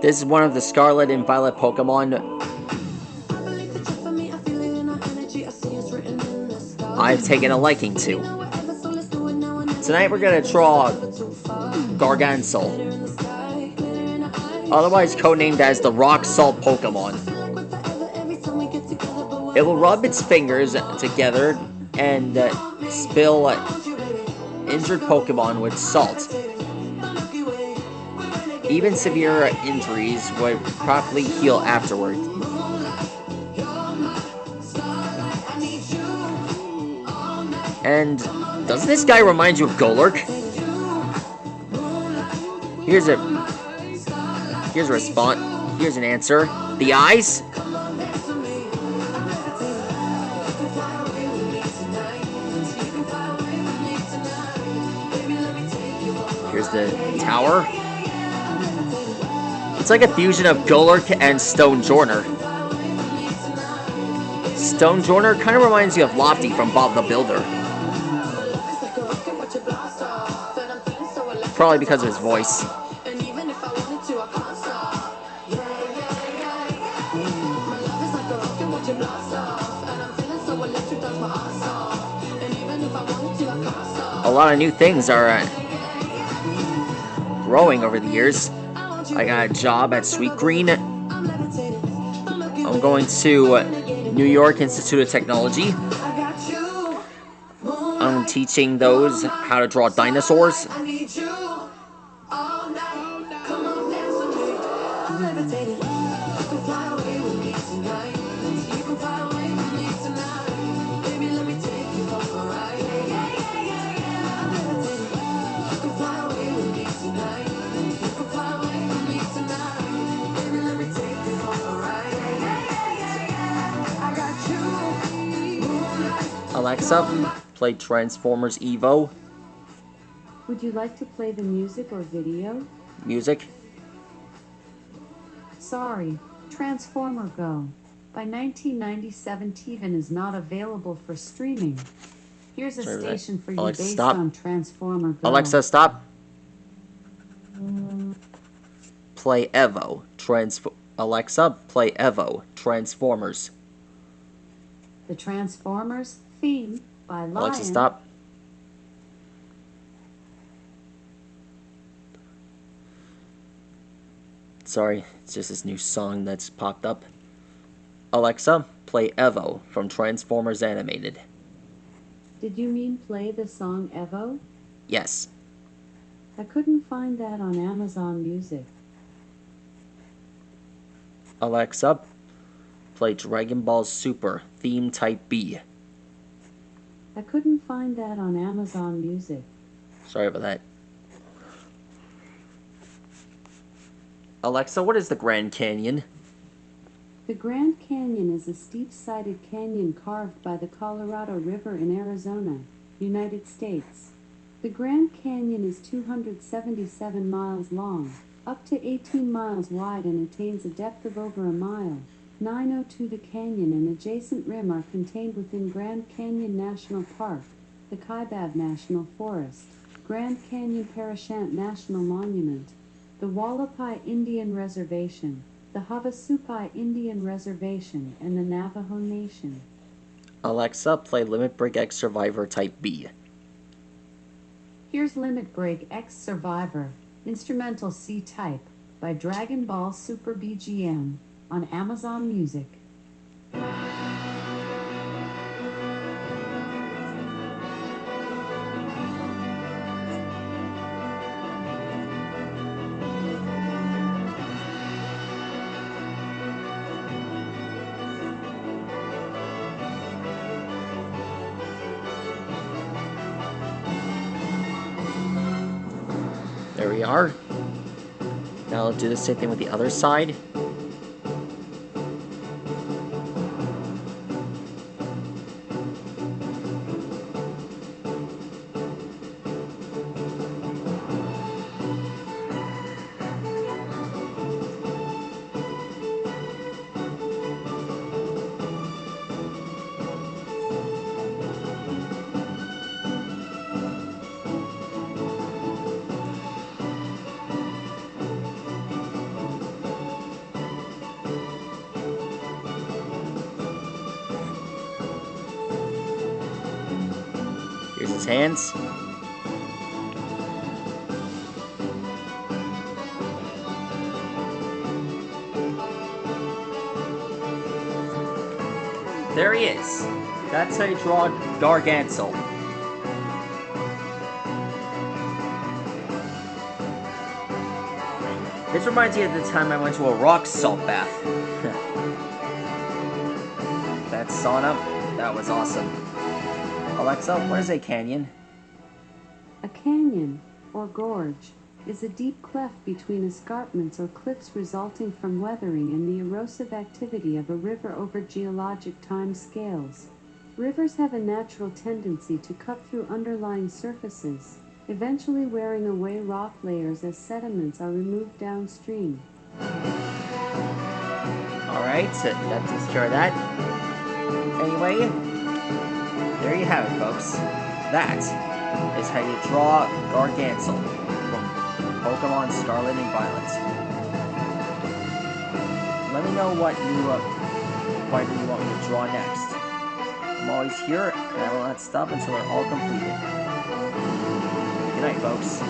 This is one of the Scarlet and Violet Pokemon I've taken a liking to. Tonight we're gonna draw Garganacl, otherwise codenamed as the Rock Salt Pokemon. It will rub its fingers together and spill injured Pokemon with salt. Even severe injuries would promptly heal afterward. And doesn't this guy remind you of Golurk? Here's a response. Here's an answer. The eyes? Here's the tower. It's like a fusion of Golurk and Stonejourner. Stonejourner kind of reminds you of Lofty from Bob the Builder. Probably because of his voice. A lot of new things are growing over the years. I got a job at Sweet Green. I'm going to New York Institute of Technology. I'm teaching those how to draw dinosaurs. Alexa, play Transformers Evo. Would you like to play the music or video? Music. Sorry, Transformer Go. By 1997, TVN is not available for streaming. Here's a station for you Alexa, based stop. on Transformer Go. Alexa, stop. Play Evo. Alexa, play Evo. Transformers. The Transformers theme by Lion. Alexa, stop. Sorry, it's just this new song that's popped up. Alexa, play Evo from Transformers Animated. Did you mean play the song Evo? Yes. I couldn't find that on Amazon Music. Alexa, play Dragon Ball Super Theme Type B. I couldn't find that on Amazon Music. Sorry about that. Alexa, what is the Grand Canyon? The Grand Canyon is a steep-sided canyon carved by the Colorado River in Arizona, United States. The Grand Canyon is 277 miles long, up to 18 miles wide, and attains a depth of over a mile. 902. The canyon and adjacent rim are contained within Grand Canyon National Park, the Kaibab National Forest, Grand Canyon Parashant National Monument, the Wallapai Indian Reservation, the Havasupai Indian Reservation, and the Navajo Nation. Alexa, play Limit Break X Survivor Type B. Here's Limit Break X Survivor, Instrumental C-Type, by Dragon Ball Super BGM, on Amazon Music. There we are. Now I'll do the same thing with the other side. Here's his hands. There he is. That's how you draw Garganacl. This reminds me of the time I went to a rock salt bath. That sauna, that was awesome. Alexa, what is a canyon? A canyon, or gorge, is a deep cleft between escarpments or cliffs resulting from weathering and the erosive activity of a river over geologic time scales. Rivers have a natural tendency to cut through underlying surfaces, eventually wearing away rock layers as sediments are removed downstream. Alright, so that takes care of that. Anyway, there you have it, folks. That is how you draw Garganacl from Pokemon Scarlet and Violet. Let me know what fighter you want me to draw next. I'm always here, and I will not stop until they're all completed. Good night, folks.